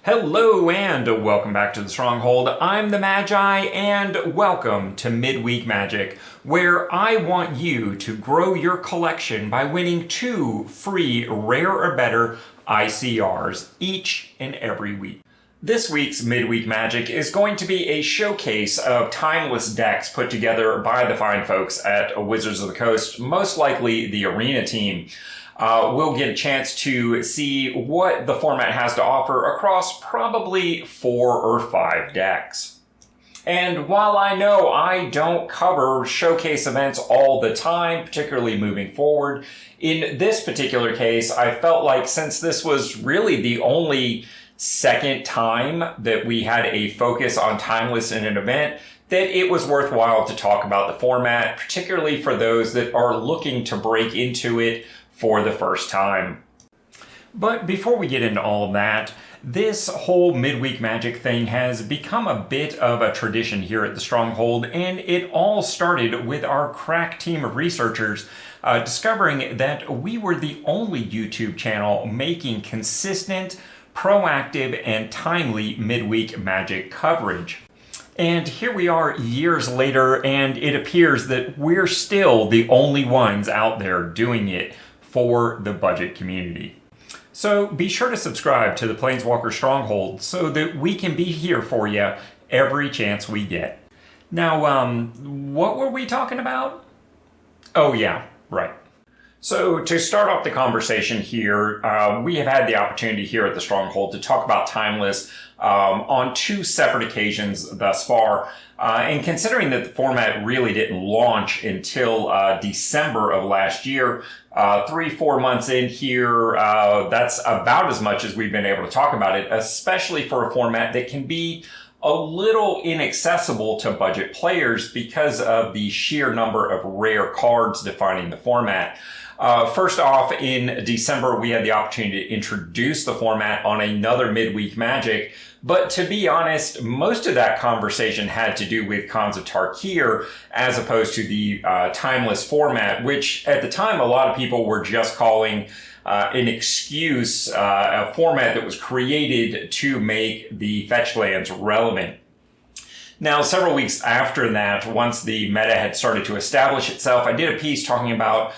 Hello and welcome back to the Stronghold. I'm the Magi and welcome to Midweek Magic, where I want you to grow your collection by winning 2 free rare or better ICRs each and every week. This week's Midweek Magic is going to be a showcase of timeless decks put together by the fine folks at Wizards of the Coast, most likely the Arena team. We'll get a chance to see what the format has to offer across probably 4 or 5 decks. And while I know I don't cover showcase events all the time, particularly moving forward, in this particular case, I felt like since this was really the only second time that we had a focus on timeless in an event, that it was worthwhile to talk about the format, particularly for those that are looking to break into it for the first time. But before we get into all that, this whole Midweek Magic thing has become a bit of a tradition here at the Stronghold, and it all started with our crack team of researchers discovering that we were the only YouTube channel making consistent, proactive, and timely Midweek Magic coverage. And here we are years later, and it appears that we're still the only ones out there doing it for the budget community. So be sure to subscribe to the Planeswalker Stronghold so that we can be here for you every chance we get. Now, what were we talking about? Oh yeah, right. So to start off the conversation here, we have had the opportunity here at the Stronghold to talk about Timeless on 2 separate occasions thus far. And considering that the format really didn't launch until December of last year, 3-4 months in here, that's about as much as we've been able to talk about it, especially for a format that can be a little inaccessible to budget players because of the sheer number of rare cards defining the format. First off, in December, we had the opportunity to introduce the format on another Midweek Magic, but to be honest, most of that conversation had to do with Khans of Tarkir as opposed to the timeless format, which at the time a lot of people were just calling an excuse, a format that was created to make the fetch lands relevant. Now, several weeks after that, once the meta had started to establish itself, I did a piece talking about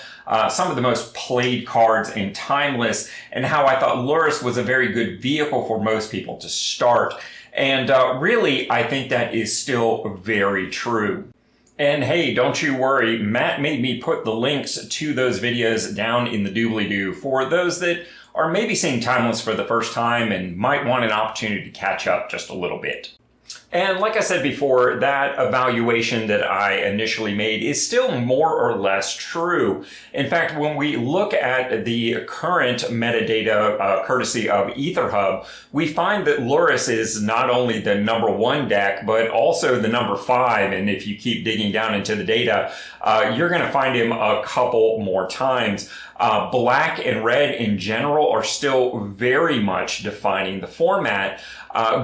some of the most played cards in Timeless and how I thought Lurrus was a very good vehicle for most people to start. And really, I think that is still very true. And hey, don't you worry, Matt made me put the links to those videos down in the doobly-doo for those that are maybe seeing Timeless for the first time and might want an opportunity to catch up just a little bit. And like I said before, that evaluation that I initially made is still more or less true. In fact, when we look at the current metadata courtesy of Aetherhub, we find that Lurrus is not only the number 1 deck, but also the number 5. And if you keep digging down into the data, you're going to find him a couple more times. Black and red in general are still very much defining the format.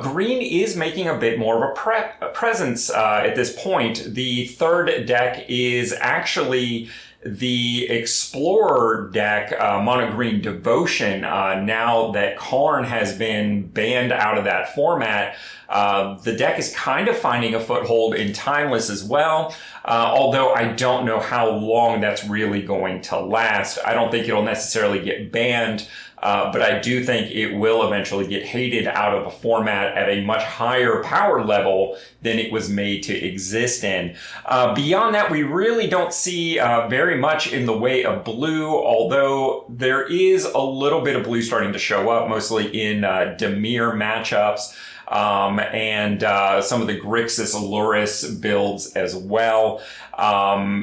Green is making a bit more of a presence at this point. The 3rd deck is actually the Explorer deck, Mono Green Devotion. Now that Karn has been banned out of that format, the deck is kind of finding a foothold in Timeless as well, although I don't know how long that's really going to last. I don't think it'll necessarily get banned, but I do think it will eventually get hated out of a format at a much higher power level than it was made to exist in. Beyond that, we really don't see very much in the way of blue, although there is a little bit of blue starting to show up, mostly in Dimir matchups. And some of the Grixis Lurrus builds as well.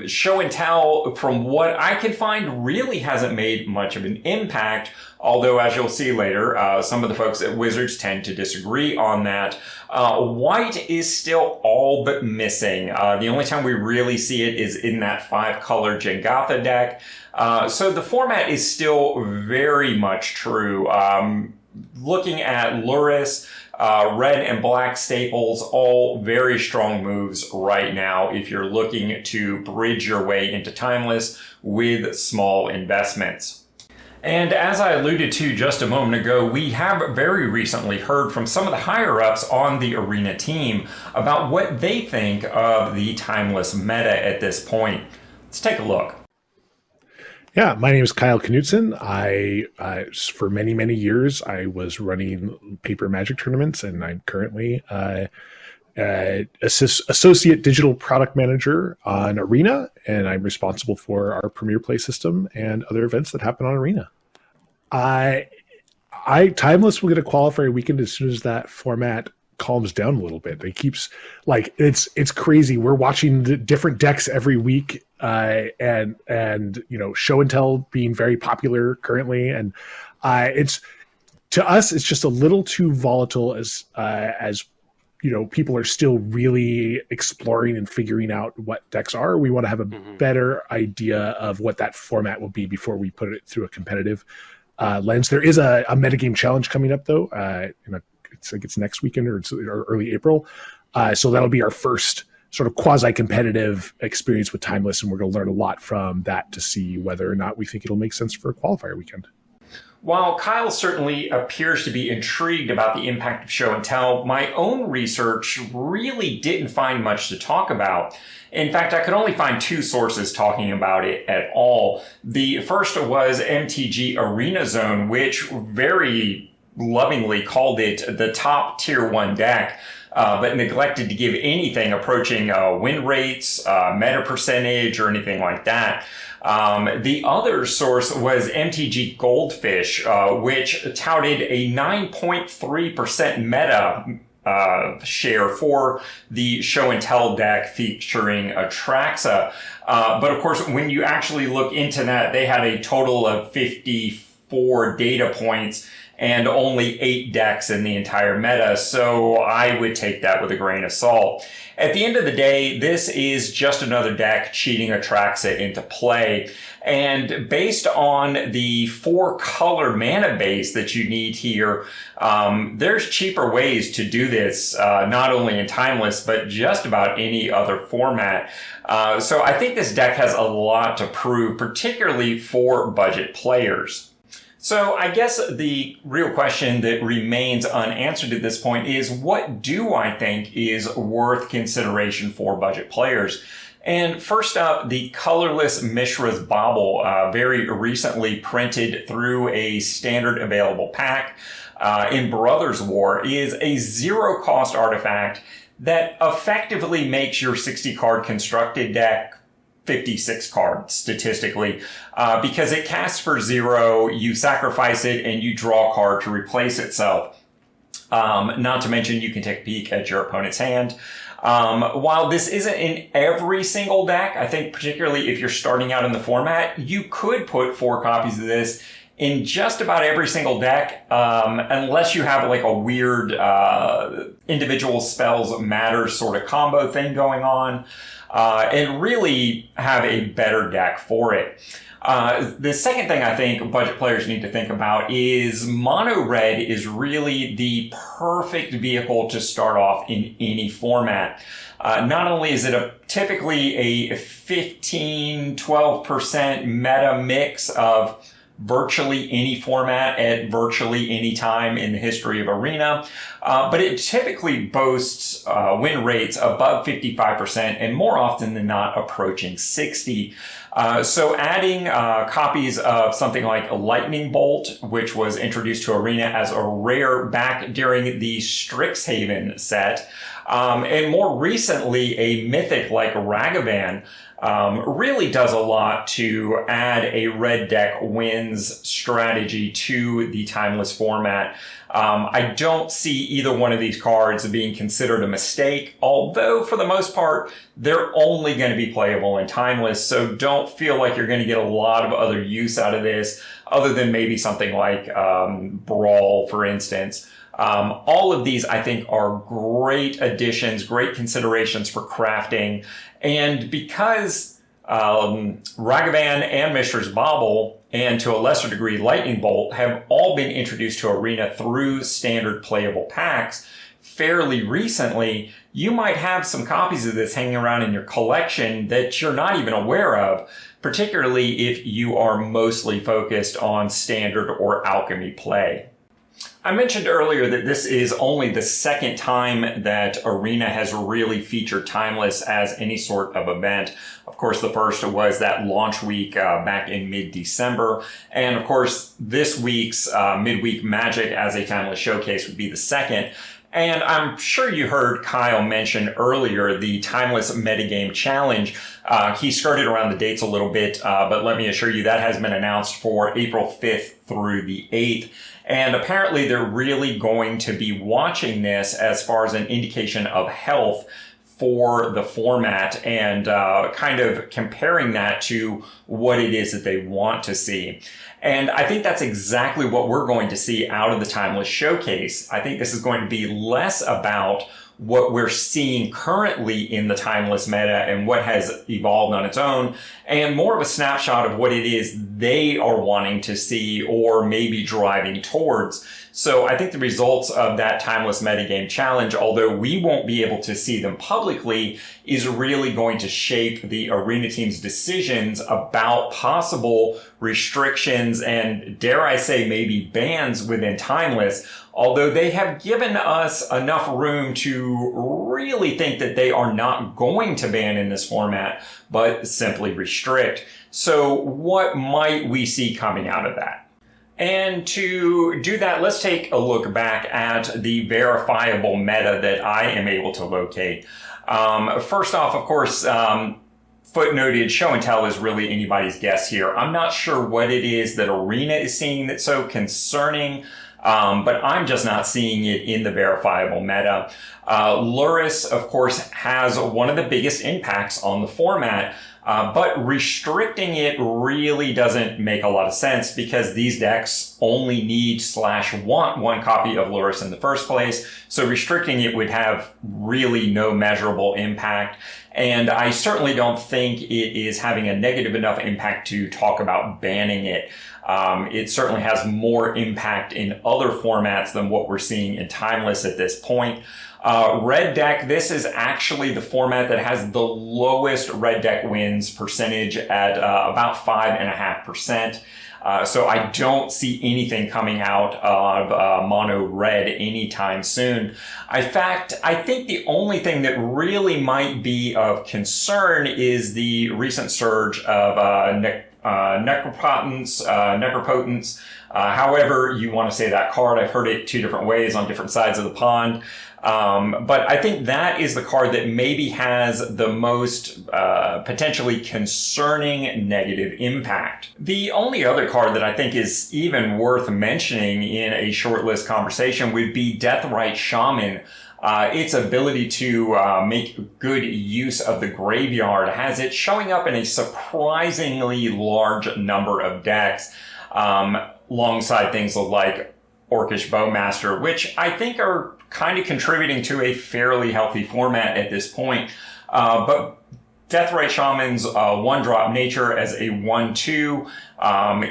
Show and Tell, from what I can find, really hasn't made much of an impact, although as you'll see later, some of the folks at Wizards tend to disagree on that. White is still all but missing. The only time we really see it is in that 5-color Jengatha deck. So the format is still very much true. Looking at Lurrus, red and black staples, all very strong moves right now if you're looking to bridge your way into Timeless with small investments. And as I alluded to just a moment ago, we have very recently heard from some of the higher-ups on the Arena team about what they think of the Timeless meta at this point. Let's take a look. Yeah, my name is Kyle Knutson. For many, many years, I was running paper Magic tournaments, and I'm currently associate digital product manager on Arena, and I'm responsible for our Premier Play system and other events that happen on Arena. Timeless will get a qualifier weekend as soon as that format calms down a little bit. It keeps it's crazy. We're watching the different decks every week, and show and tell being very popular currently, and it's to us it's just a little too volatile as people are still really exploring and figuring out what decks are. We want to have a better idea of what that format will be before we put it through a competitive lens. There is a metagame challenge coming up, though. It's next weekend or early April. So that'll be our first sort of quasi-competitive experience with Timeless, and we're going to learn a lot from that to see whether or not we think it'll make sense for a qualifier weekend. While Kyle certainly appears to be intrigued about the impact of show and tell, my own research really didn't find much to talk about. In fact, I could only find two sources talking about it at all. The first was MtG Arena Zone, which very lovingly called it the top tier 1 deck, but neglected to give anything approaching win rates, meta percentage, or anything like that. The other source was MTG Goldfish, which touted a 9.3% meta share for the show and tell deck featuring Atraxa. But of course, when you actually look into that, they had a total of 54 data points and only 8 decks in the entire meta, so I would take that with a grain of salt. At the end of the day, this is just another deck cheating Atraxa into play, and based on the 4-color mana base that you need here, there's cheaper ways to do this, not only in Timeless, but just about any other format. So I think this deck has a lot to prove, particularly for budget players. So I guess the real question that remains unanswered at this point is, what do I think is worth consideration for budget players? And first up, the colorless Mishra's Bauble, very recently printed through a standard available pack in Brothers War, is a zero-cost artifact that effectively makes your 60-card constructed deck 56 cards statistically, because it casts for 0, you sacrifice it, and you draw a card to replace itself. Not to mention you can take a peek at your opponent's hand. While this isn't in every single deck, I think particularly if you're starting out in the format, you could put 4 copies of this in just about every single deck, unless you have like a weird individual spells matter sort of combo thing going on. And really have a better deck for it. The second thing I think budget players need to think about is mono red is really the perfect vehicle to start off in any format. Not only is it typically a 15-12% meta mix of virtually any format at virtually any time in the history of Arena, but it typically boasts win rates above 55% and more often than not approaching 60. So adding copies of something like a Lightning Bolt, which was introduced to Arena as a rare back during the Strixhaven set, and more recently a mythic like Ragavan, really does a lot to add a red deck wins strategy to the Timeless format. I don't see either one of these cards being considered a mistake, although for the most part, they're only going to be playable in Timeless, so don't feel like you're going to get a lot of other use out of this, other than maybe something like Brawl, for instance. All of these, I think, are great additions, great considerations for crafting. And because Ragavan and Mishra's Bauble, and to a lesser degree Lightning Bolt, have all been introduced to Arena through standard playable packs, fairly recently, you might have some copies of this hanging around in your collection that you're not even aware of, particularly if you are mostly focused on standard or alchemy play. I mentioned earlier that this is only the second time that Arena has really featured Timeless as any sort of event. Of course, the first was that launch week back in mid-December. And of course, this week's Midweek Magic as a Timeless showcase would be the second. And I'm sure you heard Kyle mention earlier the Timeless Metagame Challenge. He skirted around the dates a little bit, but let me assure you that has been announced for April 5th through the 8th. And apparently they're really going to be watching this as far as an indication of health for the format and kind of comparing that to what it is that they want to see. And I think that's exactly what we're going to see out of the Timeless Showcase. I think this is going to be less about what we're seeing currently in the Timeless meta and what has evolved on its own, and more of a snapshot of what it is they are wanting to see or maybe driving towards. So I think the results of that Timeless Metagame Challenge, although we won't be able to see them publicly, is really going to shape the Arena team's decisions about possible restrictions and, dare I say, maybe bans within Timeless, although they have given us enough room to really think that they are not going to ban in this format, but simply restrict. So what might we see coming out of that? And to do that, let's take a look back at the verifiable meta that I am able to locate. First off, of course, footnoted, show and tell is really anybody's guess here. I'm not sure what it is that Arena is seeing that's so concerning, but I'm just not seeing it in the verifiable meta. Luris, of course, has one of the biggest impacts on the format, but restricting it really doesn't make a lot of sense because these decks only need/want one copy of Luris in the first place. So restricting it would have really no measurable impact. And I certainly don't think it is having a negative enough impact to talk about banning it. It certainly has more impact in other formats than what we're seeing in Timeless at this point. Red deck, this is actually the format that has the lowest red deck wins percentage at about 5.5%. So I don't see anything coming out of mono red anytime soon. In fact, I think the only thing that really might be of concern is the recent surge of necropotence, however you want to say that card. I've heard it two different ways on different sides of the pond. But I think that is the card that maybe has the most potentially concerning negative impact. The only other card that I think is even worth mentioning in a shortlist conversation would be Deathrite Shaman. Its ability to make good use of the graveyard has it showing up in a surprisingly large number of decks, alongside things like Orcish Bowmaster, which I think are kind of contributing to a fairly healthy format at this point. But Deathrite Shaman's one-drop nature as a 1/2.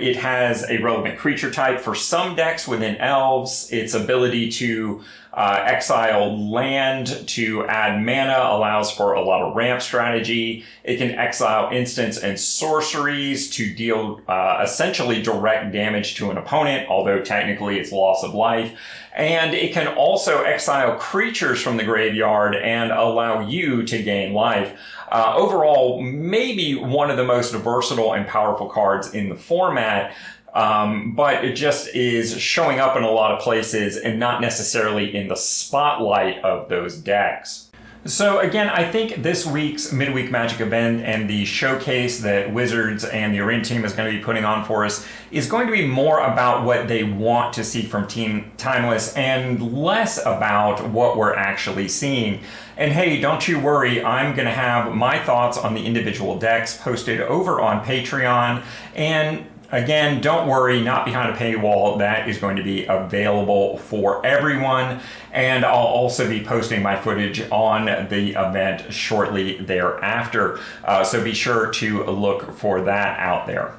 It has a relevant creature type for some decks within Elves. Its ability to exile land to add mana allows for a lot of ramp strategy. It can exile instants and sorceries to deal essentially direct damage to an opponent, although technically it's loss of life. And it can also exile creatures from the graveyard and allow you to gain life. Overall, maybe one of the most versatile and powerful cards in the format, but it just is showing up in a lot of places and not necessarily in the spotlight of those decks. So again, I think this week's Midweek Magic event and the showcase that Wizards and the Arena team is going to be putting on for us is going to be more about what they want to see from Team Timeless and less about what we're actually seeing. And hey, don't you worry, I'm going to have my thoughts on the individual decks posted over on Patreon. And again, don't worry, not behind a paywall. That is going to be available for everyone. And I'll also be posting my footage on the event shortly thereafter. So be sure to look for that out there.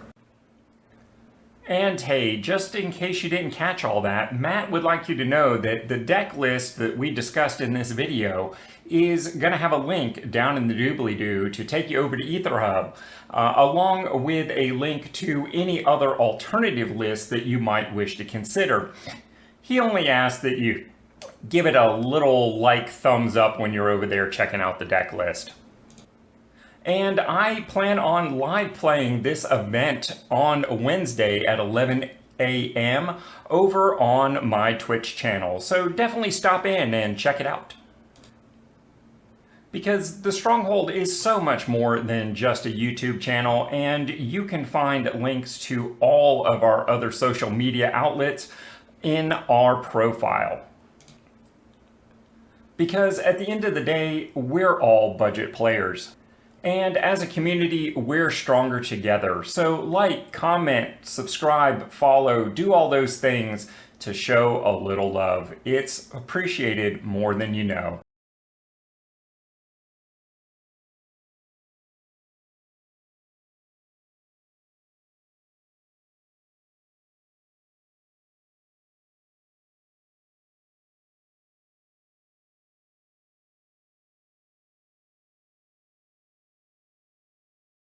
And hey, just in case you didn't catch all that, Matt would like you to know that the deck list that we discussed in this video is going to have a link down in the doobly-doo to take you over to Aetherhub, along with a link to any other alternative lists that you might wish to consider. He only asks that you give it a little thumbs up when you're over there checking out the deck list. And I plan on live playing this event on Wednesday at 11 a.m. over on my Twitch channel, so definitely stop in and check it out. Because the Stronghold is so much more than just a YouTube channel, and you can find links to all of our other social media outlets in our profile. Because at the end of the day, we're all budget players. And as a community, we're stronger together. So like, comment, subscribe, follow, do all those things to show a little love. It's appreciated more than you know.